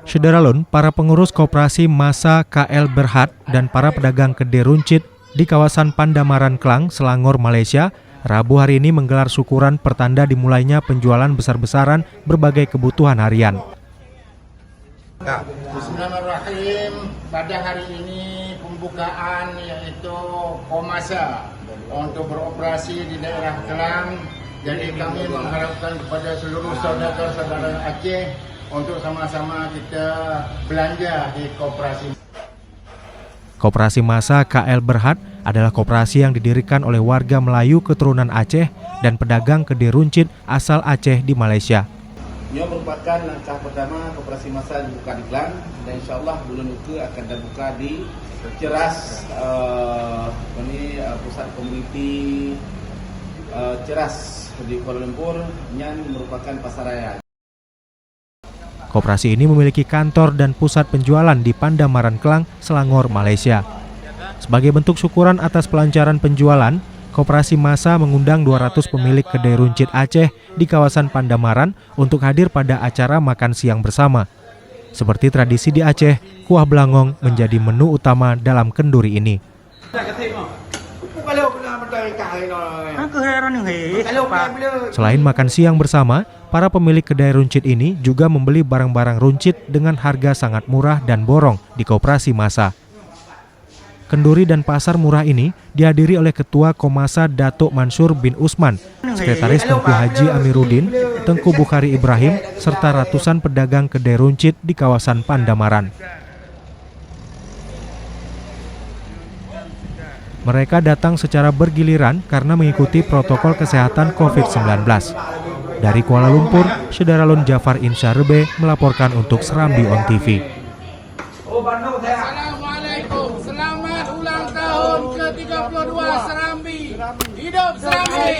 Syederalun, para pengurus Koperasi Massa KL Berhad dan para pedagang kedai runcit di kawasan Pandamaran Klang, Selangor, Malaysia, Rabu hari ini menggelar syukuran pertanda dimulainya penjualan besar-besaran berbagai kebutuhan harian. Bismillahirrahmanirrahim. Pada hari ini pembukaan yaitu Komasa untuk beroperasi di daerah Klang. Jadi kami mengharapkan kepada seluruh saudara-saudara Aceh untuk sama-sama kita belanja di koperasi. Koperasi Massa KL Berhad adalah koperasi yang didirikan oleh warga Melayu keturunan Aceh dan pedagang kedai runcit asal Aceh di Malaysia. Ini merupakan langkah pertama koperasi Massa dibuka di Klang dan insyaAllah bulan Oktober akan dibuka di Ceras, pusat komuniti Ceras di Kuala Lumpur yang merupakan pasar raya. Koperasi ini memiliki kantor dan pusat penjualan di Pandamaran Klang, Selangor, Malaysia. Sebagai bentuk syukuran atas pelancaran penjualan, Koperasi Massa mengundang 200 pemilik kedai runcit Aceh di kawasan Pandamaran untuk hadir pada acara makan siang bersama. Seperti tradisi di Aceh, kuah belangong menjadi menu utama dalam kenduri ini. Selain makan siang bersama, para pemilik kedai runcit ini juga membeli barang-barang runcit dengan harga sangat murah dan borong di Koperasi Massa. Kenduri dan pasar murah ini dihadiri oleh Ketua Komasa Datuk Mansur bin Usman, Sekretaris Tengku Haji Amiruddin, Tengku Bukhari Ibrahim, serta ratusan pedagang kedai runcit di kawasan Pandamaran. Mereka datang secara bergiliran karena mengikuti protokol kesehatan COVID-19. Dari Kuala Lumpur, Syederalun Jafar Insyarbe melaporkan untuk Serambi On TV. Assalamualaikum, selamat ulang tahun ke-32 Serambi. Hidup Serambi.